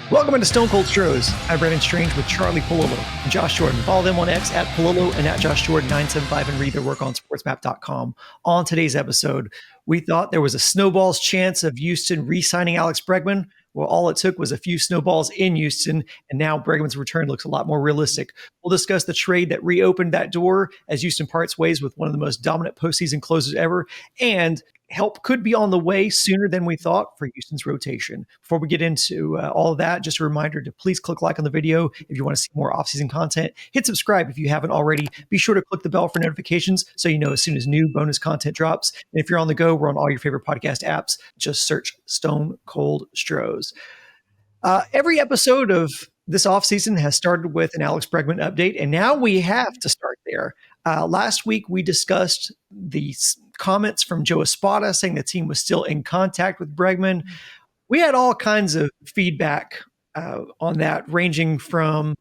Welcome into Stone Cold Stros. I'm Brandon Strange with Charlie Polillo and Josh Jordan. Follow them on X at Polillo and at Josh Jordan 975 and read their work on sportsmap.com. On today's episode, we thought there was a snowball's chance of Houston re-signing Alex Bregman. Well, all it took was a few snowballs in Houston, and now Bregman's return looks a lot more realistic. We'll discuss the trade that reopened that door as Houston parts ways with one of the most dominant postseason closers ever, and help could be on the way sooner than we thought for Houston's rotation. Before we get into all of that, just a reminder to please click like on the video if you want to see more offseason content. Hit subscribe if you haven't already. Be sure to click the bell for notifications so you know as soon as new bonus content drops. And if you're on the go, we're on all your favorite podcast apps. Just search Stone Cold Stros. Every episode of this offseason has started with an Alex Bregman update, and now we have to start there. Last week, we discussed the comments from Joe Espada saying the team was still in contact with Bregman. We had all kinds of feedback on that, ranging from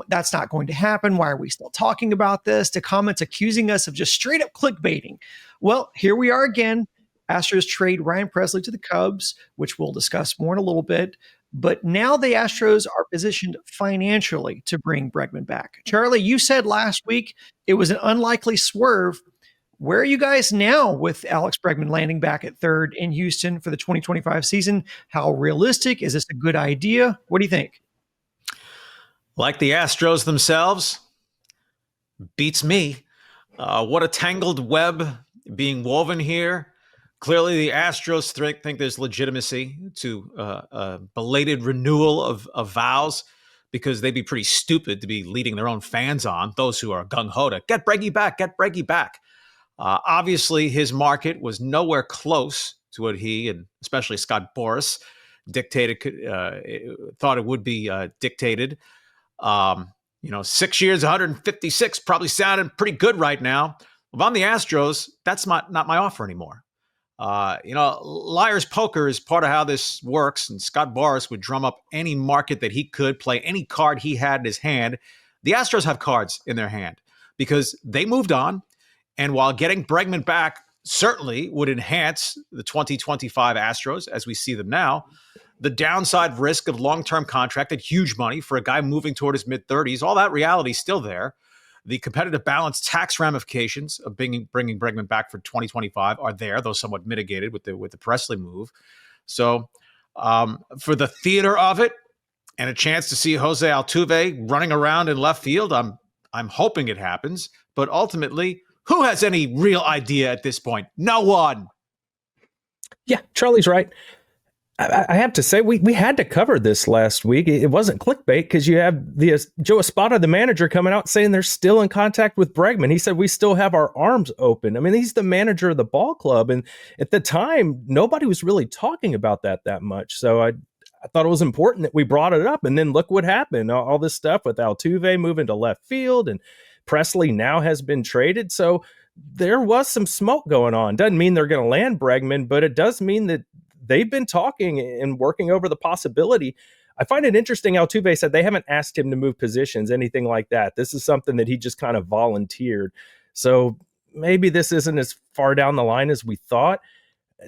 that's not going to happen. Why are we still talking about this? To comments accusing us of just straight up clickbaiting. Well, here we are again. Astros trade Ryan Presley to the Cubs, which we'll discuss more in a little bit. But now the Astros are positioned financially to bring Bregman back. Charlie, you said last week it was an unlikely swerve. Where are you guys now with Alex Bregman landing back at third in Houston for the 2025 season? How realistic? Is this a good idea? What do you think? Like the Astros themselves, beats me. What a tangled web being woven here. Clearly, the Astros think there's legitimacy to a belated renewal of vows, because they'd be pretty stupid to be leading their own fans on, those who are gung-ho to get Breggy back, get Breggy back. Obviously, his market was nowhere close to what he, and especially Scott Boras, thought it would be dictated. 6 years, 156 probably sounded pretty good right now. If I'm the Astros, that's not my offer anymore. Liar's poker is part of how this works, and Scott Boras would drum up any market that he could, play any card he had in his hand. The Astros have cards in their hand because they moved on, and while getting Bregman back certainly would enhance the 2025 Astros as we see them now, the downside risk of long-term contract at huge money for a guy moving toward his mid-30s, all that reality is still there. The competitive balance tax ramifications of bringing Bregman back for 2025 are there, though somewhat mitigated with the Presley move. So for the theater of it and a chance to see Jose Altuve running around in left field, I'm hoping it happens. But ultimately, who has any real idea at this point? No one. Yeah, Charlie's right. I have to say, we had to cover this last week. It wasn't clickbait because you have the Joe Espada, the manager, coming out saying they're still in contact with Bregman. He said we still have our arms open. I mean, he's the manager of the ball club, and at the time, nobody was really talking about that much. So I thought it was important that we brought it up. And then look what happened. All this stuff with Altuve moving to left field, and Presley now has been traded. So there was some smoke going on. Doesn't mean they're going to land Bregman, but it does mean that they've been talking and working over the possibility. I find it interesting. Altuve said they haven't asked him to move positions, anything like that. This is something that he just kind of volunteered. So maybe this isn't as far down the line as we thought.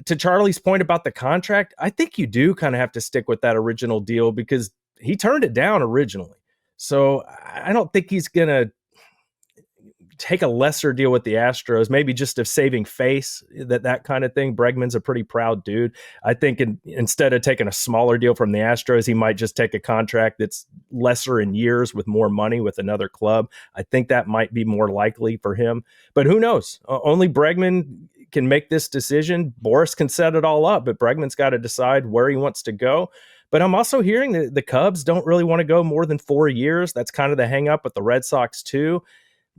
To Charlie's point about the contract, I think you do kind of have to stick with that original deal because he turned it down originally. So I don't think he's going to take a lesser deal with the Astros, maybe just of saving face, that kind of thing. Bregman's a pretty proud dude. I think instead of taking a smaller deal from the Astros, he might just take a contract that's lesser in years with more money with another club. I think that might be more likely for him. But who knows? Only Bregman can make this decision. Boras can set it all up, but Bregman's got to decide where he wants to go. But I'm also hearing that the Cubs don't really want to go more than 4 years. That's kind of the hang up with the Red Sox too.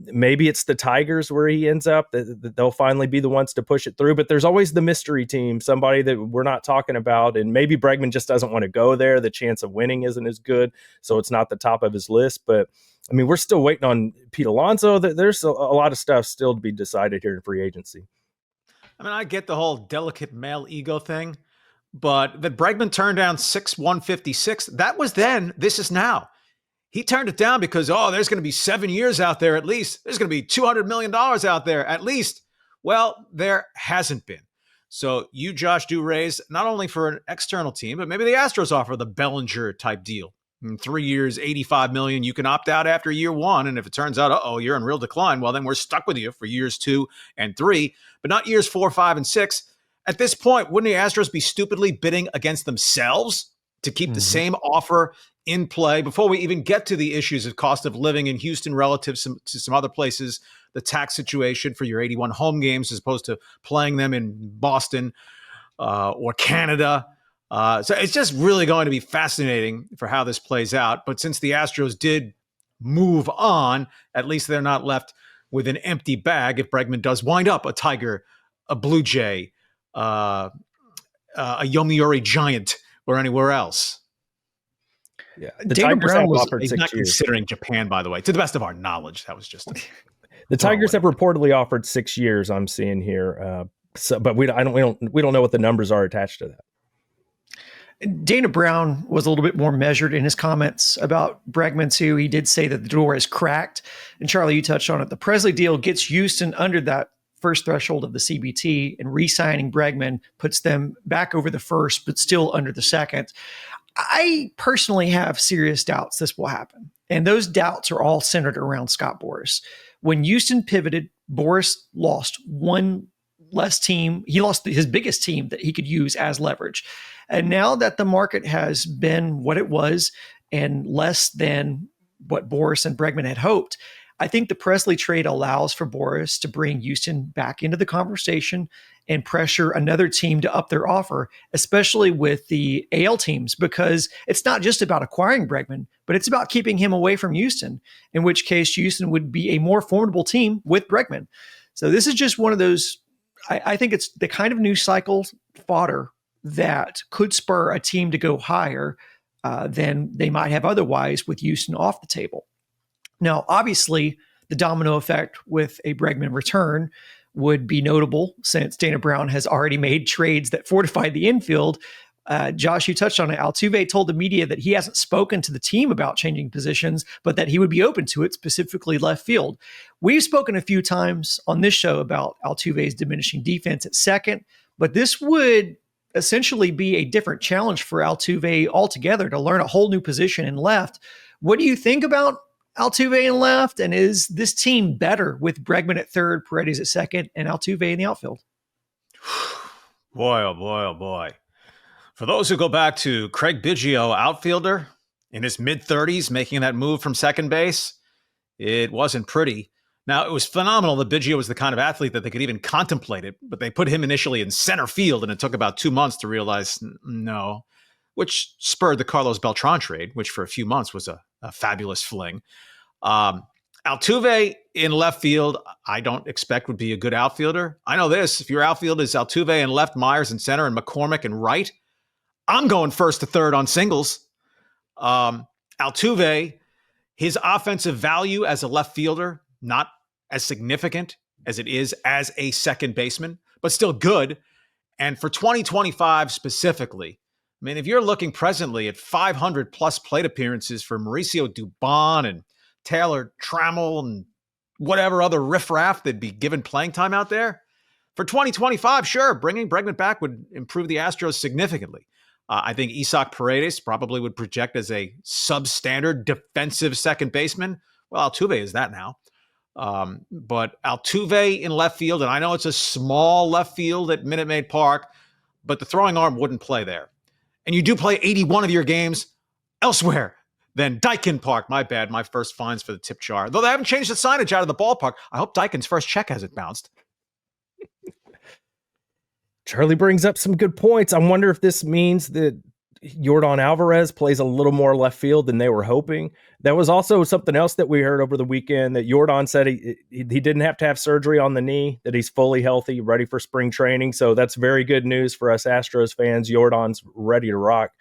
Maybe it's the Tigers where he ends up, that they'll finally be the ones to push it through. But there's always the mystery team, somebody that we're not talking about. And maybe Bregman just doesn't want to go there. The chance of winning isn't as good, so it's not the top of his list. But, I mean, we're still waiting on Pete Alonso. There's a lot of stuff still to be decided here in free agency. I mean, I get the whole delicate male ego thing, but that Bregman turned down 156, that was then, this is now. He turned it down because, there's going to be 7 years out there at least. There's going to be $200 million out there at least. Well, there hasn't been. So you, Josh, do raise not only for an external team, but maybe the Astros offer the Bellinger type deal. In 3 years, $85 million. You can opt out after year 1. And if it turns out, you're in real decline, well, then we're stuck with you for years 2 and 3, but not years 4, 5, and 6. At this point, wouldn't the Astros be stupidly bidding against themselves to keep the same offer in play before we even get to the issues of cost of living in Houston relative to some other places, the tax situation for your 81 home games as opposed to playing them in Boston or Canada? So it's just really going to be fascinating for how this plays out. But since the Astros did move on, at least they're not left with an empty bag if Bregman does wind up a Tiger, a Blue Jay, a Yomiuri Giant, or anywhere else. Yeah, Dana Brown was offered He's 6 not years. considering Japan, by the way. To the best of our knowledge, that was just The Tigers have reportedly offered 6 years. I'm seeing here, but we don't know what the numbers are attached to that. Dana Brown was a little bit more measured in his comments about Bregman too. He did say that the door is cracked. And Charlie, you touched on it. The Presley deal gets Houston under that first threshold of the CBT, and re-signing Bregman puts them back over the first, but still under the second. I personally have serious doubts this will happen. And those doubts are all centered around Scott Boras. When Houston pivoted, Boras lost one less team. He lost his biggest team that he could use as leverage. And now that the market has been what it was and less than what Boras and Bregman had hoped, I think the Presley trade allows for Boras to bring Houston back into the conversation and pressure another team to up their offer, especially with the AL teams, because it's not just about acquiring Bregman, but it's about keeping him away from Houston, in which case Houston would be a more formidable team with Bregman. So this is just one of those, I think it's the kind of news cycle fodder that could spur a team to go higher than they might have otherwise with Houston off the table. Now, obviously, the domino effect with a Bregman return would be notable since Dana Brown has already made trades that fortified the infield. Josh, you touched on it. Altuve told the media that he hasn't spoken to the team about changing positions, but that he would be open to it, specifically left field. We've spoken a few times on this show about Altuve's diminishing defense at second, but this would essentially be a different challenge for Altuve altogether to learn a whole new position in left. What do you think about Altuve in left, and is this team better with Bregman at third, Paredes at second, and Altuve in the outfield? Boy, oh boy, oh boy. For those who go back to Craig Biggio, outfielder, in his mid-30s, making that move from second base, it wasn't pretty. Now, it was phenomenal that Biggio was the kind of athlete that they could even contemplate it, but they put him initially in center field, and it took about 2 months to realize no, which spurred the Carlos Beltran trade, which for a few months was a fabulous fling. Altuve in left field, I don't expect would be a good outfielder. I know this, if your outfield is Altuve in left, Myers in center, and McCormick in right, I'm going first to third on singles. Altuve, his offensive value as a left fielder, not as significant as it is as a second baseman, but still good. And for 2025 specifically, I mean, if you're looking presently at 500 plus plate appearances for Mauricio Dubon and Taylor Trammell and whatever other riffraff that'd be given playing time out there, for 2025, sure, bringing Bregman back would improve the Astros significantly. I think Isaac Paredes probably would project as a substandard defensive second baseman. Well, Altuve is that now. But Altuve in left field, and I know it's a small left field at Minute Maid Park, but the throwing arm wouldn't play there. And you do play 81 of your games elsewhere than Daikin Park. My bad, my first fines for the tip jar. Though they haven't changed the signage out of the ballpark. I hope Daikin's first check hasn't bounced. Charlie brings up some good points. I wonder if this means that Yordan Alvarez plays a little more left field than they were hoping. That was also something else that we heard over the weekend, that Yordan said he didn't have to have surgery on the knee, that he's fully healthy, ready for spring training. So that's very good news for us Astros fans. Yordan's ready to rock.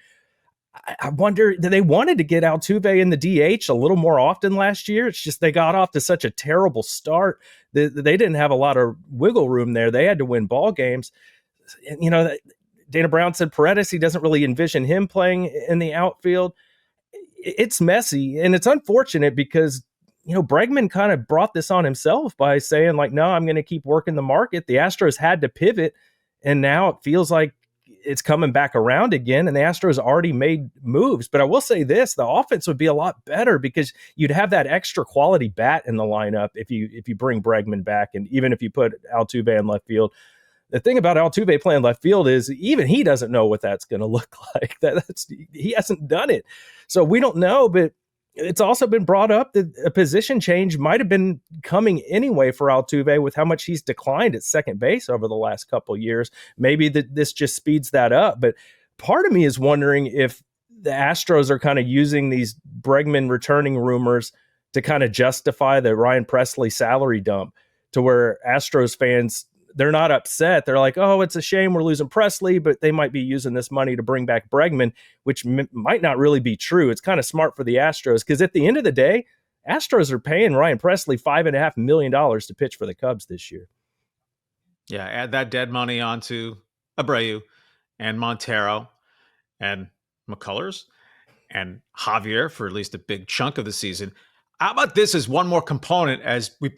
I wonder, they wanted to get Altuve in the DH a little more often last year. It's just they got off to such a terrible start. They didn't have a lot of wiggle room there. They had to win ball games. You know, Dana Brown said Paredes, he doesn't really envision him playing in the outfield. It's messy, and it's unfortunate because, you know, Bregman kind of brought this on himself by saying, like, no, I'm going to keep working the market. The Astros had to pivot And now it feels like it's coming back around again, and the Astros already made moves. But I will say this, the offense would be a lot better because you'd have that extra quality bat in the lineup if you bring Bregman back, and even if you put Altuve in left field. The thing about Altuve playing left field is even he doesn't know what that's going to look like. He hasn't done it. So we don't know, but it's also been brought up that a position change might have been coming anyway for Altuve with how much he's declined at second base over the last couple of years. Maybe this just speeds that up. But part of me is wondering if the Astros are kind of using these Bregman returning rumors to kind of justify the Ryan Presley salary dump, to where Astros fans, they're not upset. They're like, oh, it's a shame we're losing Presley, but they might be using this money to bring back Bregman, which might not really be true. It's kind of smart for the Astros because at the end of the day, Astros are paying Ryan Presley $5.5 million to pitch for the Cubs this year. Yeah, add that dead money onto Abreu and Montero and McCullers and Javier for at least a big chunk of the season. How about this as one more component, as we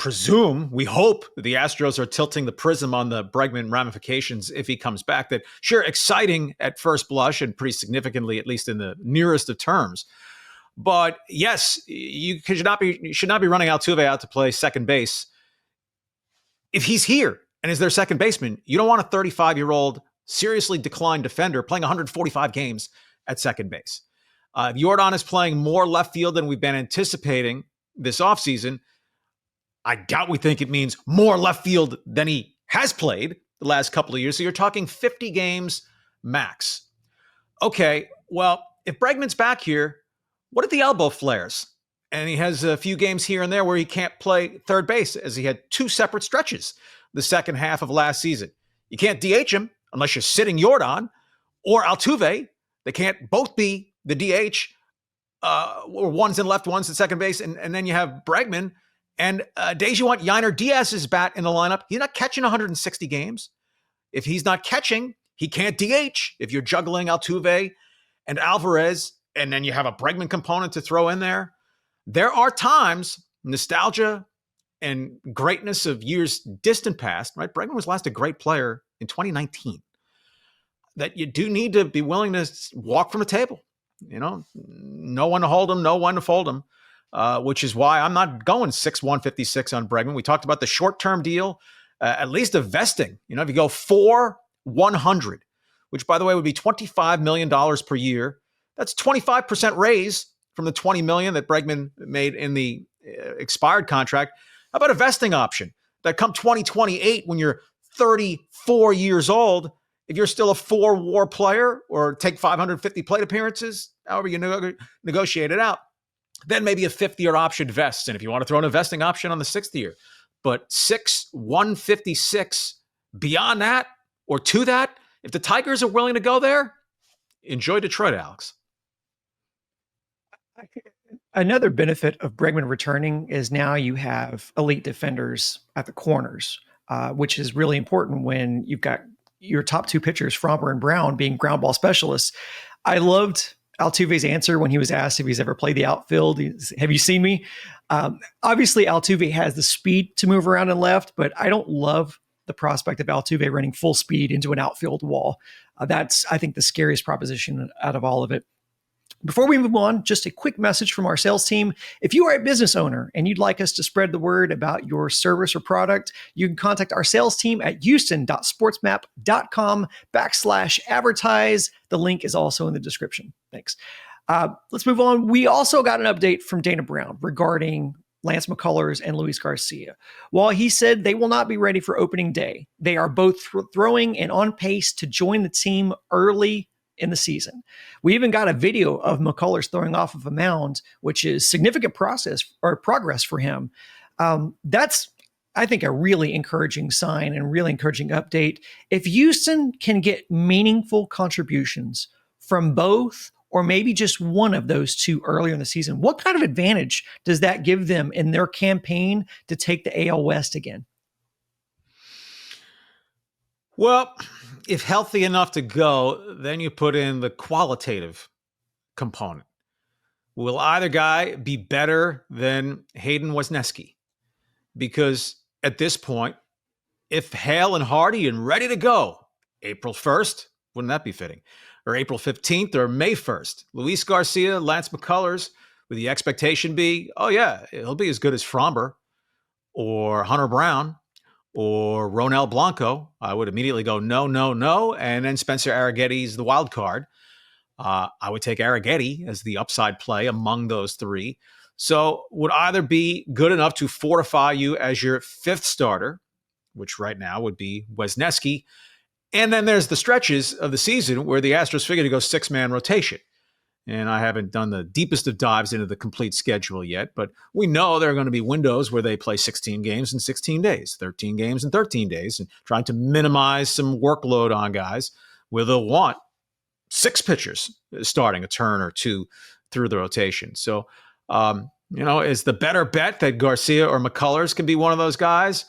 hope the Astros are tilting the prism on the Bregman ramifications if he comes back. That, sure, exciting at first blush and pretty significantly, at least in the nearest of terms. But yes, you should not be running Altuve out to play second base. If he's here and is their second baseman, you don't want a 35-year-old seriously declined defender playing 145 games at second base. If Yordan is playing more left field than we've been anticipating this offseason, I doubt we think it means more left field than he has played the last couple of years. So you're talking 50 games max. Okay, well, if Bregman's back here, what are the elbow flares? And he has a few games here and there where he can't play third base, as he had two separate stretches the second half of last season. You can't DH him unless you're sitting Yordan or Altuve. They can't both be the DH. Or one's in left, one's at second base, and then you have Bregman. And days you want Yainer Diaz's bat in the lineup, he's not catching 160 games. If he's not catching, he can't DH. If you're juggling Altuve and Alvarez, and then you have a Bregman component to throw in there, there are times, nostalgia and greatness of years distant past, right? Bregman was last a great player in 2019, that you do need to be willing to walk from the table. You know, no one to hold him, no one to fold him, which is why I'm not going 6-156 on Bregman. We talked about the short-term deal, at least a vesting. You know, if you go 4-100, which, by the way, would be $25 million per year, that's 25% raise from the $20 million that Bregman made in the expired contract. How about a vesting option that come 2028 when you're 34 years old, if you're still a 4-WAR player or take 550 plate appearances, however you negotiate it out, then maybe a 5th-year option vests. And if you want to throw in a vesting option on the 6th year, but 6-156 beyond that or to that, if the Tigers are willing to go there, enjoy Detroit, Alex. Another benefit of Bregman returning is now you have elite defenders at the corners, which is really important when you've got your top two pitchers, Fromber and Brown, being ground ball specialists. I loved Altuve's answer when he was asked if he's ever played the outfield. Have you seen me? Obviously, Altuve has the speed to move around and left, but I don't love the prospect of Altuve running full speed into an outfield wall. That's, I think, the scariest proposition out of all of it. Before we move on, just a quick message from our sales team. If you are a business owner and you'd like us to spread the word about your service or product, you can contact our sales team at houston.sportsmap.com/advertise. The link is also in the description. Thanks. Let's move on. We also got an update from Dana Brown regarding Lance McCullers and Luis Garcia. While he said they will not be ready for opening day, they are both throwing and on pace to join the team early in the season. We even got a video of McCullers throwing off of a mound, which is significant progress for him. That's, I think, a really encouraging sign and really encouraging update. If Houston can get meaningful contributions from both or maybe just one of those two earlier in the season, what kind of advantage does that give them in their campaign to take the AL West again? Well, if healthy enough to go, then you put in the qualitative component. Will either guy be better than Hayden Wesneski? Because at this point, if hale and hearty and ready to go, April 1st, wouldn't that be fitting? Or April 15th or May 1st. Luis Garcia, Lance McCullers, would the expectation be, oh yeah, he'll be as good as Fromber or Hunter Brown or Ronel Blanco? I would immediately go, no, no, no. And then Spencer Arrighetti's the wild card. I would take Arrighetti as the upside play among those three. So would either be good enough to fortify you as your fifth starter, which right now would be Wesneski. And then there's the stretches of the season where the Astros figure to go 6-man rotation. And I haven't done the deepest of dives into the complete schedule yet, but we know there are going to be windows where they play 16 games in 16 days, 13 games in 13 days, and trying to minimize some workload on guys where they'll want 6 pitchers starting a turn or two through the rotation. So, is the better bet that Garcia or McCullers can be one of those guys,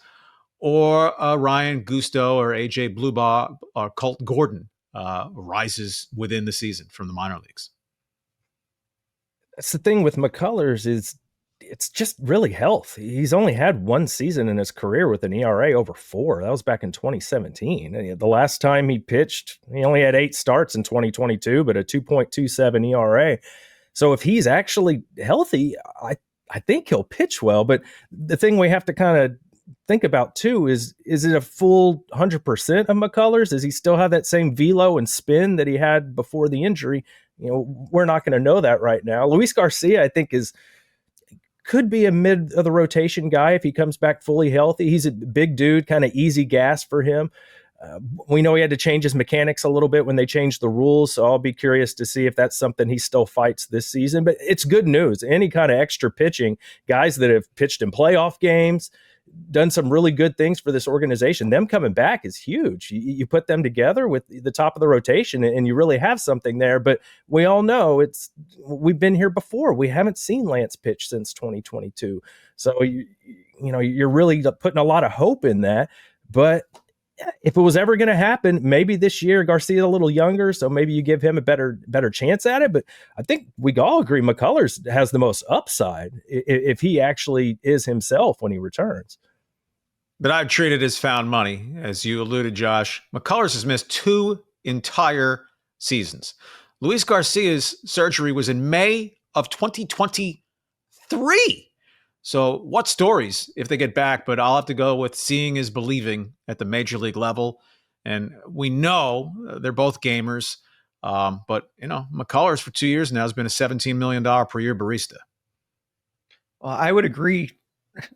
or Ryan Gusto or AJ Blubaugh or Colt Gordon rises within the season from the minor leagues? That's the thing with McCullers is it's just really health. He's only had one season in his career with an ERA over 4. That was back in 2017. The last time he pitched, he only had 8 starts in 2022, but a 2.27 ERA. So if he's actually healthy, I think he'll pitch well. But the thing we have to kind of think about too is it a full 100% of McCullers? Does he still have that same velo and spin that he had before the injury? We're not going to know that right now. Luis Garcia, I think, could be a mid of the rotation guy if he comes back fully healthy. He's a big dude, kind of easy gas for him. We know he had to change his mechanics a little bit when they changed the rules, so I'll be curious to see if that's something he still fights this season. But it's good news. Any kind of extra pitching, guys that have pitched in playoff games, done some really good things for this organization, them coming back is huge. You put them together with the top of the rotation and you really have something there. But we all know we've been here before. We haven't seen Lance pitch since 2022. So, you're really putting a lot of hope in that. But if it was ever going to happen, maybe this year Garcia's a little younger, so maybe you give him a better chance at it. But I think we all agree McCullers has the most upside if he actually is himself when he returns. But I'd treat it as found money, as you alluded, Josh. McCullers has missed 2 entire seasons. Luis Garcia's surgery was in May of 2023. So what stories if they get back? But I'll have to go with seeing is believing at the major league level. And we know they're both gamers. But, McCullers for 2 years now has been a $17 million per year barista. Well, I would agree,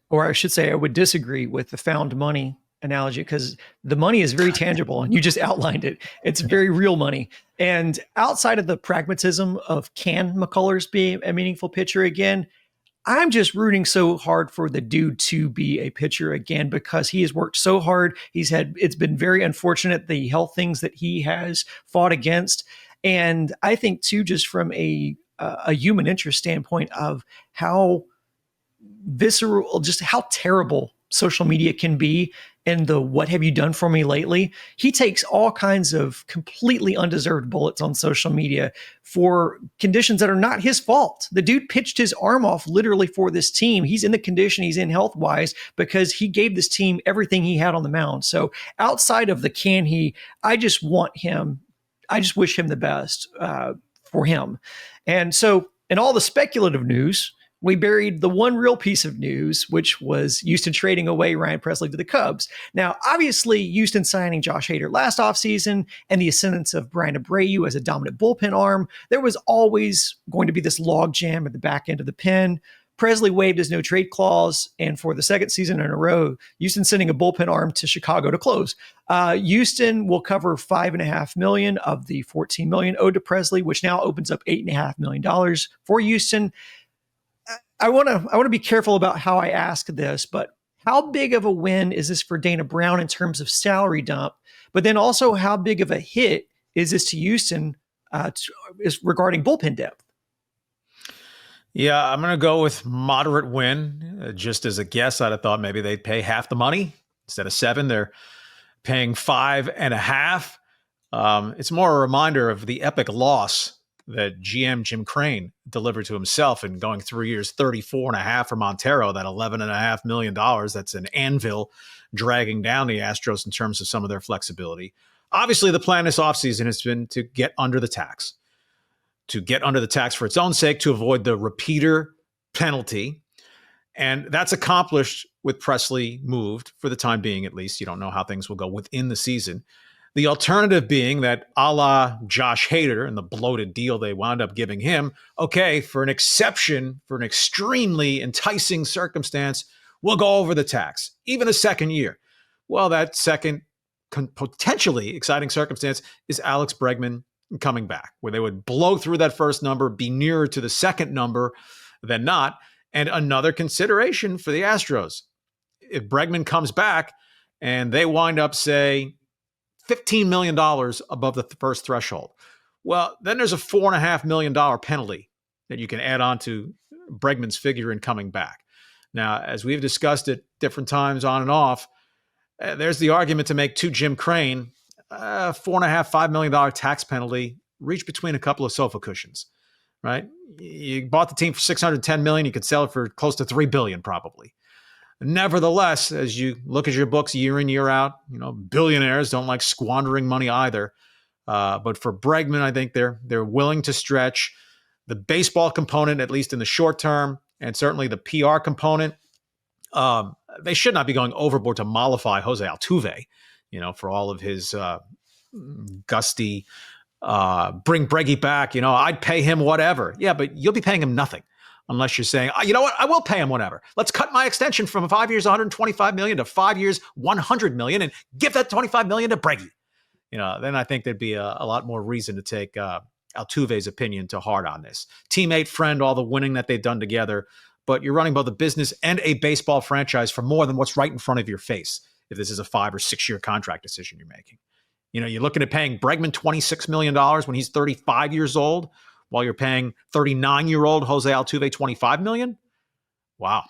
or I should say I would disagree with the found money analogy, because the money is very tangible and you just outlined it. It's very real money. And outside of the pragmatism of can McCullers be a meaningful pitcher again, I'm just rooting so hard for the dude to be a pitcher again, because he has worked so hard. It's been very unfortunate, the health things that he has fought against. And I think too, just from a human interest standpoint of how visceral, just how terrible social media can be, and the what have you done for me lately, he takes all kinds of completely undeserved bullets on social media for conditions that are not his fault. The dude pitched his arm off literally for this team. He's in the condition he's in health wise because he gave this team everything he had on the mound. So outside of the I just wish him the best for him. And so in all the speculative news, we buried the one real piece of news, which was Houston trading away Ryan Presley to the Cubs. Now, obviously, Houston signing Josh Hader last offseason and the ascendance of Brian Abreu as a dominant bullpen arm, there was always going to be this logjam at the back end of the pen. Presley waived his no-trade clause, and for the second season in a row, Houston sending a bullpen arm to Chicago to close. Houston will cover $5.5 million of the $14 million owed to Presley, which now opens up $8.5 million for Houston. I want to be careful about how I ask this, but how big of a win is this for Dana Brown in terms of salary dump? But then also, how big of a hit is this to Houston is regarding bullpen depth? Yeah, I'm going to go with moderate win. Just as a guess, I'd have thought maybe they'd pay half the money instead of 7. They're paying 5.5. It's more a reminder of the epic loss that GM Jim Crane delivered to himself in going 3 years, 34.5 for Montero, that $11.5 million. That's an anvil dragging down the Astros in terms of some of their flexibility. Obviously, the plan this offseason has been to get under the tax, for its own sake, to avoid the repeater penalty. And that's accomplished with Presley moved for the time being, at least. You don't know how things will go within the season. The alternative being that a la Josh Hader and the bloated deal they wound up giving him, okay, for an exception, for an extremely enticing circumstance, we'll go over the tax, even a second year. Well, that second potentially exciting circumstance is Alex Bregman coming back, where they would blow through that first number, be nearer to the second number than not. And another consideration for the Astros, if Bregman comes back and they wind up, say, $15 million above the first threshold, well, then there's a $4.5 million penalty that you can add on to Bregman's figure in coming back. Now, as we've discussed at different times on and off, there's the argument to make to Jim Crane, $4.5 million tax penalty, reach between a couple of sofa cushions, right? You bought the team for $610 million. You could sell it for close to $3 billion probably. Nevertheless, as you look at your books year in, year out, billionaires don't like squandering money either. But for Bregman, I think they're willing to stretch the baseball component, at least in the short term, and certainly the PR component. They should not be going overboard to mollify Jose Altuve, for all of his gusty, bring Breggy back. I'd pay him whatever. Yeah, but you'll be paying him nothing unless you're saying, you know what, I will pay him whatever. Let's cut my extension from 5 years, $125 million to 5 years, $100 million, and give that $25 million to Breggy. Then I think there'd be a lot more reason to take Altuve's opinion to heart on this. Teammate, friend, all the winning that they've done together. But you're running both a business and a baseball franchise for more than what's right in front of your face if this is a 5 or 6 year contract decision you're making. You're looking at paying Bregman $26 million when he's 35 years old, while you're paying 39-year-old Jose Altuve $25 million. Wow.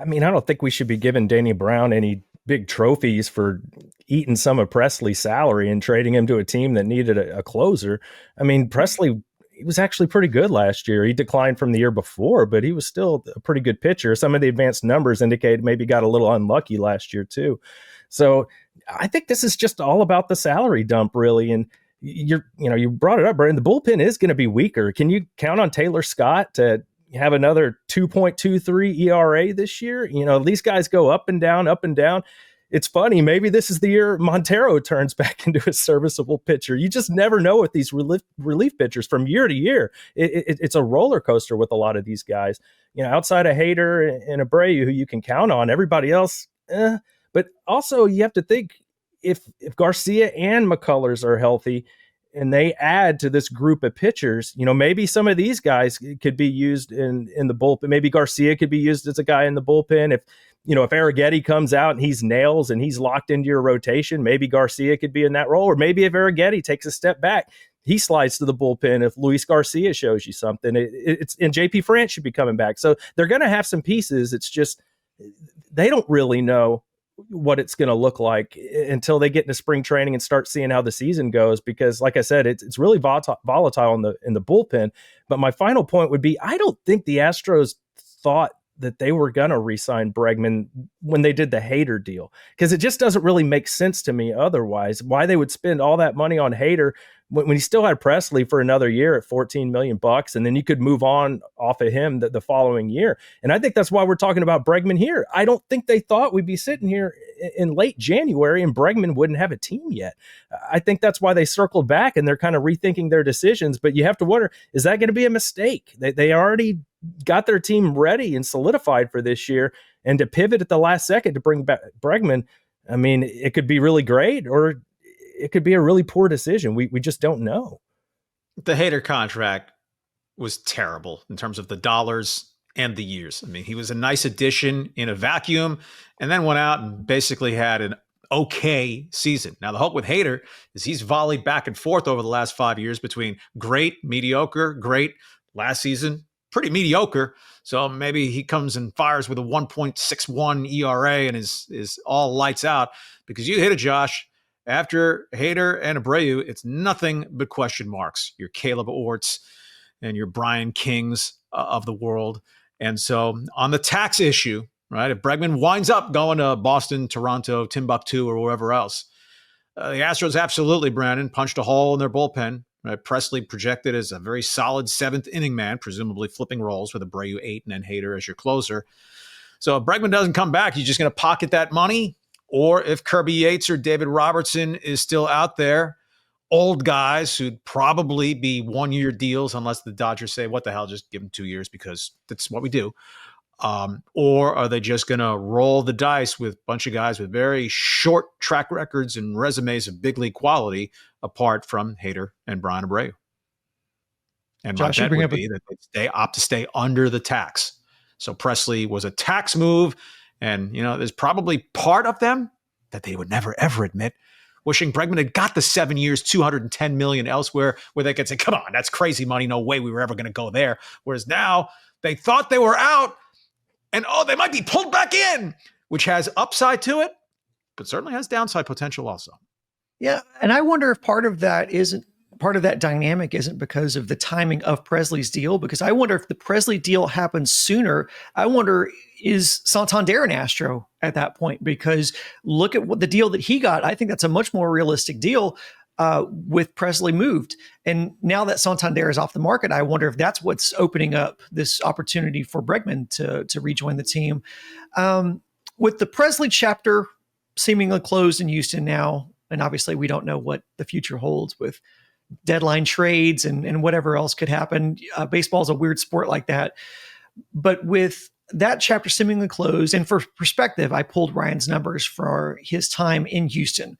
I mean, I don't think we should be giving Danny Brown any big trophies for eating some of Presley's salary and trading him to a team that needed a closer. I mean, Presley, he was actually pretty good last year. He declined from the year before, but he was still a pretty good pitcher. Some of the advanced numbers indicate maybe got a little unlucky last year too. So I think this is just all about the salary dump, really. And you brought it up, Brian. The bullpen is going to be weaker. Can you count on Taylor Scott to have another 2.23 ERA this year? These guys go up and down, up and down. It's funny. Maybe this is the year Montero turns back into a serviceable pitcher. You just never know with these relief pitchers from year to year. It's a roller coaster with a lot of these guys. Outside of Hader and Abreu, who you can count on, everybody else, But also you have to think if Garcia and McCullers are healthy and they add to this group of pitchers, maybe some of these guys could be used in the bullpen. Maybe Garcia could be used as a guy in the bullpen. If Arrighetti comes out and he's nails and he's locked into your rotation, maybe Garcia could be in that role. Or maybe if Arrighetti takes a step back, he slides to the bullpen if Luis Garcia shows you something. And JP France should be coming back. So they're going to have some pieces. It's just they don't really know what it's going to look like until they get into spring training and start seeing how the season goes. Because like I said, it's really volatile in the bullpen. But my final point would be, I don't think the Astros thought that they were going to re-sign Bregman when they did the Hader deal, because it just doesn't really make sense to me otherwise why they would spend all that money on Hader when he still had Presley for another year at $14 million, and then you could move on off of him the following year. And I think that's why we're talking about Bregman here. I don't think they thought we'd be sitting here in late January and Bregman wouldn't have a team yet. I think that's why they circled back and they're kind of rethinking their decisions. But you have to wonder, is that going to be a mistake? They already got their team ready and solidified for this year, and to pivot at the last second to bring back Bregman, I mean, it could be really great or it could be a really poor decision. We just don't know. The Hader contract was terrible in terms of the dollars and the years. I mean, he was a nice addition in a vacuum and then went out and basically had an okay season. Now, the hope with Hader is he's volleyed back and forth over the last 5 years between great, mediocre, great, last season, pretty mediocre. So maybe he comes and fires with a 1.61 ERA and is all lights out, because you hit it, Josh. After Hader and Abreu, it's nothing but question marks. Your Caleb Orts and your Brian Kings of the world. And so on the tax issue, right, if Bregman winds up going to Boston, Toronto, Timbuktu, or wherever else, The Astros absolutely, Brandon, punched a hole in their bullpen. Right? Presley projected as a very solid seventh inning man, presumably flipping roles with Abreu 8 and then Hader as your closer. So if Bregman doesn't come back, you're just going to pocket that money. Or if Kirby Yates or David Robertson is still out there, old guys who'd probably be 1-year deals unless the Dodgers say, what the hell, just give them 2 years because that's what we do. Or are they just going to roll the dice with a bunch of guys with very short track records and resumes of big league quality apart from Hader and Brian Abreu? And Josh, my bet would be that they opt to stay under the tax. So Presley was a tax move. And, there's probably part of them that they would never, ever admit, wishing Bregman had got the 7 years, $210 million elsewhere, where they could say, come on, that's crazy money. No way we were ever going to go there. Whereas now they thought they were out and, they might be pulled back in, which has upside to it, but certainly has downside potential also. Yeah. And I wonder if part of that dynamic isn't because of the timing of Presley's deal, because I wonder if the Presley deal happens sooner. I wonder, is Santander an Astro at that point? Because look at what the deal that he got. I think that's a much more realistic deal with Presley moved. And now that Santander is off the market, I wonder if that's what's opening up this opportunity for Bregman to rejoin the team. With the Presley chapter seemingly closed in Houston now, and obviously we don't know what the future holds with deadline trades and whatever else could happen. Baseball is a weird sport like that. But with that chapter seemingly closed, and for perspective, I pulled Ryan's numbers for his time in Houston.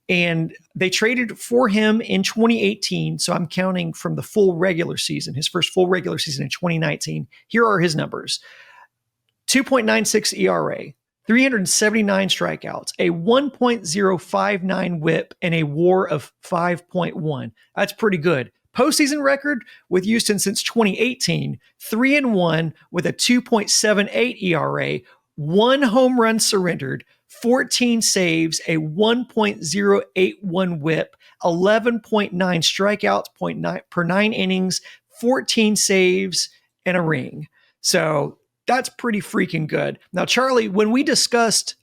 And they traded for him in 2018. So I'm counting from the full regular season, his first full regular season in 2019. Here are his numbers. 2.96 ERA, 379 strikeouts, a 1.059 whip, and a WAR of 5.1. That's pretty good. Postseason record with Houston since 2018, 3-1 with a 2.78 ERA, 1 home run surrendered, 14 saves, a 1.081 whip, 11.9 strikeouts per 9 innings, 14 saves, and a ring. So that's pretty freaking good. Now, Charlie, when we discussed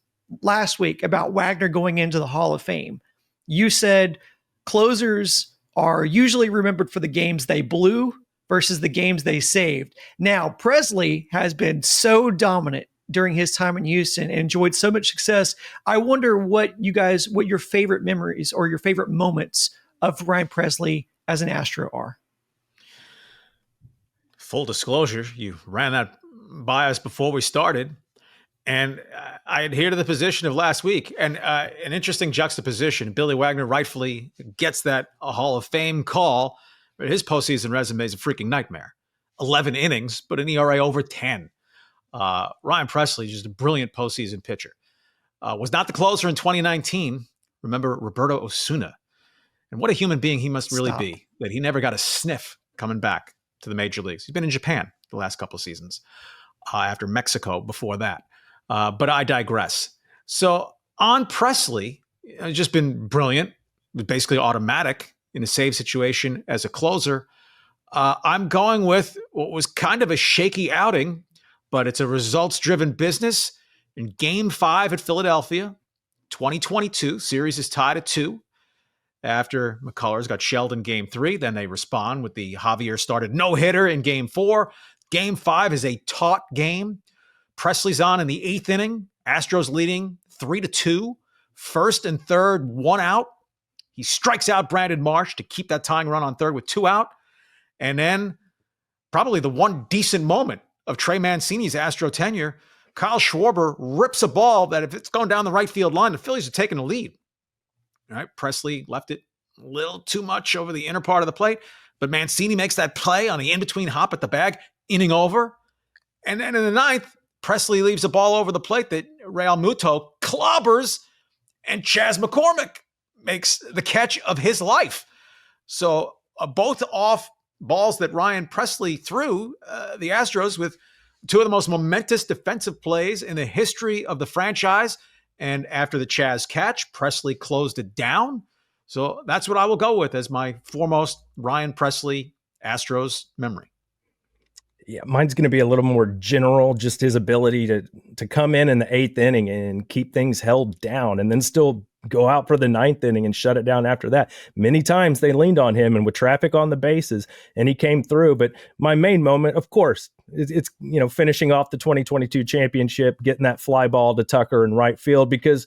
last week about Wagner going into the Hall of Fame, you said closers are usually remembered for the games they blew versus the games they saved. Now, Presley has been so dominant during his time in Houston and enjoyed so much success. I wonder what your favorite memories or your favorite moments of Ryan Presley as an Astro are. Full disclosure, you ran that by us before we started, and I adhere to the position of last week. And an interesting juxtaposition. Billy Wagner rightfully gets that a Hall of Fame call, but his postseason resume is a freaking nightmare. 11 innings, but an ERA over 10. Ryan Presley, just a brilliant postseason pitcher. Was not the closer in 2019. Remember Roberto Osuna. And what a human being he must really be, that he never got a sniff coming back to the major leagues. He's been in Japan the last couple of seasons, after Mexico before that. But I digress. So on Presley, it's just been brilliant, basically automatic in a save situation as a closer. I'm going with what was kind of a shaky outing, but it's a results-driven business. In Game 5 at Philadelphia, 2022, series is tied at 2. After McCullers got shelled in Game 3, then they respond with the Javier started no-hitter in Game 4. Game 5 is a taut game. Presley's on in the 8th inning. Astros leading 3-2. First and third, 1 out. He strikes out Brandon Marsh to keep that tying run on third with 2 out. And then probably the one decent moment of Trey Mancini's Astro tenure, Kyle Schwarber rips a ball that if it's going down the right field line, the Phillies are taking the lead. All right, Presley left it a little too much over the inner part of the plate, but Mancini makes that play on the in-between hop at the bag, inning over. And then in the 9th, Presley leaves a ball over the plate that Real Muto clobbers, and Chas McCormick makes the catch of his life. So both off balls that Ryan Presley threw, the Astros with 2 of the most momentous defensive plays in the history of the franchise. And after the Chas catch, Presley closed it down. So that's what I will go with as my foremost Ryan Presley Astros memory. Yeah, mine's going to be a little more general, just his ability to come in the 8th inning and keep things held down and then still go out for the ninth inning and shut it down after that. Many times they leaned on him and with traffic on the bases, and he came through. But my main moment, of course, it's finishing off the 2022 championship, getting that fly ball to Tucker in right field, because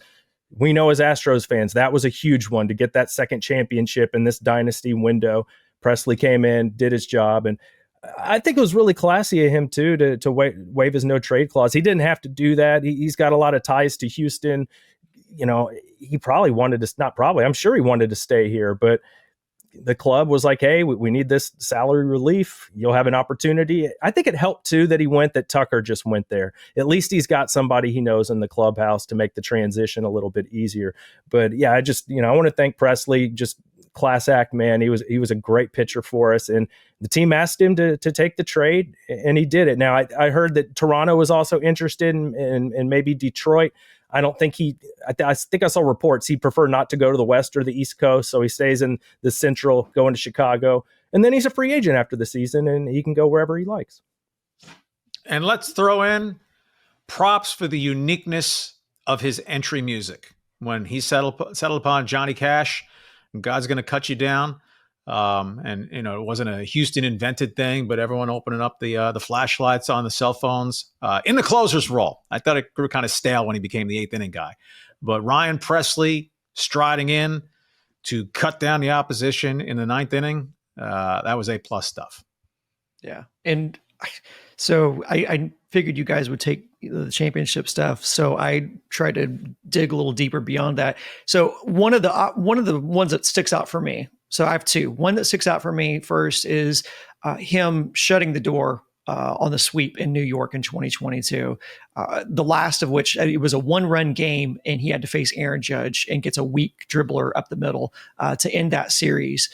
we know as Astros fans, that was a huge one to get that second championship in this dynasty window. Presley came in, did his job, and I think it was really classy of him too to waive his no trade clause. He didn't have to do that. He's got a lot of ties to Houston. He probably wanted to, not probably, I'm sure he wanted to stay here, but the club was like, hey, we need this salary relief. You'll have an opportunity. I think it helped too that Tucker just went there. At least he's got somebody he knows in the clubhouse to make the transition a little bit easier. But yeah, I want to thank Presley, just class act, man. He was a great pitcher for us, and the team asked him to take the trade, and he did it. Now I heard that Toronto was also interested in maybe Detroit. I don't think I think I saw reports he'd prefer not to go to the West or the East Coast, so he stays in the Central, going to Chicago, and then he's a free agent after the season, and he can go wherever he likes. And let's throw in props for the uniqueness of his entry music. When he settled upon Johnny Cash, God's Gonna Cut You Down, and it wasn't a Houston invented thing, but everyone opening up the flashlights on the cell phones in the closer's role. I thought it grew kind of stale when he became the eighth inning guy, but Ryan Presley striding in to cut down the opposition in the ninth inning, that was A+ stuff. Yeah, and so I figured you guys would take the championship stuff, so I tried to dig a little deeper beyond that. So one of the ones that sticks out for me. So I have two. One that sticks out for me first is him shutting the door on the sweep in New York in 2022. The last of which, it was a 1-run game, and he had to face Aaron Judge and gets a weak dribbler up the middle to end that series.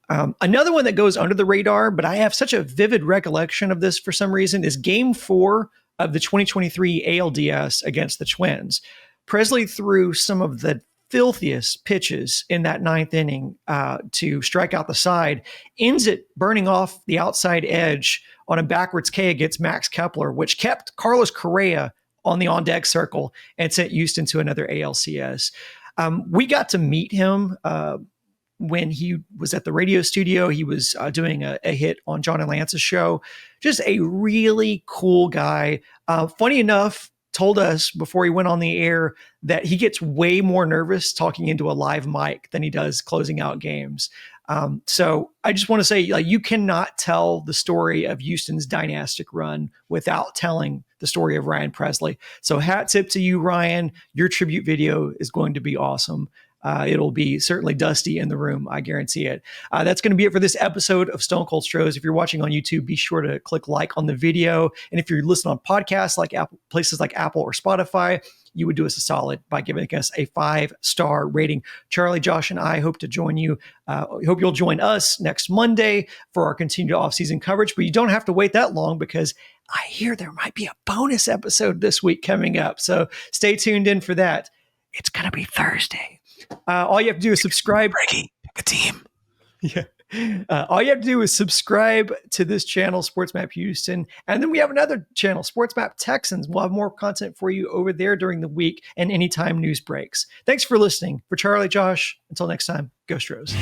Another one that goes under the radar, but I have such a vivid recollection of this for some reason, is Game 4 of the 2023 ALDS against the Twins. Presley threw some of the filthiest pitches in that ninth inning to strike out the side, ends it burning off the outside edge on a backwards K against Max Kepler, which kept Carlos Correa on the on-deck circle and sent Houston to another ALCS. We got to meet him when he was at the radio studio. He was doing a hit on John and Lance's show. Just a really cool guy. Funny enough, told us before he went on the air that he gets way more nervous talking into a live mic than he does closing out games. So I just want to say, you cannot tell the story of Houston's dynastic run without telling the story of Ryan Presley. So hat tip to you, Ryan. Your tribute video is going to be awesome. It'll be certainly dusty in the room. I guarantee it. That's going to be it for this episode of Stone Cold Stros. If you're watching on YouTube, be sure to click like on the video. And if you're listening on podcasts like places like Apple or Spotify, you would do us a solid by giving us a 5-star rating. Charlie, Josh, and I hope to join you. Hope you'll join us next Monday for our continued off-season coverage. But you don't have to wait that long, because I hear there might be a bonus episode this week coming up. So stay tuned in for that. It's going to be Thursday. All you have to do is subscribe. Pick a team. Yeah. All you have to do is subscribe to this channel, Sports Map Houston. And then we have another channel, Sports Map Texans. We'll have more content for you over there during the week and anytime news breaks. Thanks for listening. For Charlie, Josh, until next time, go Stros.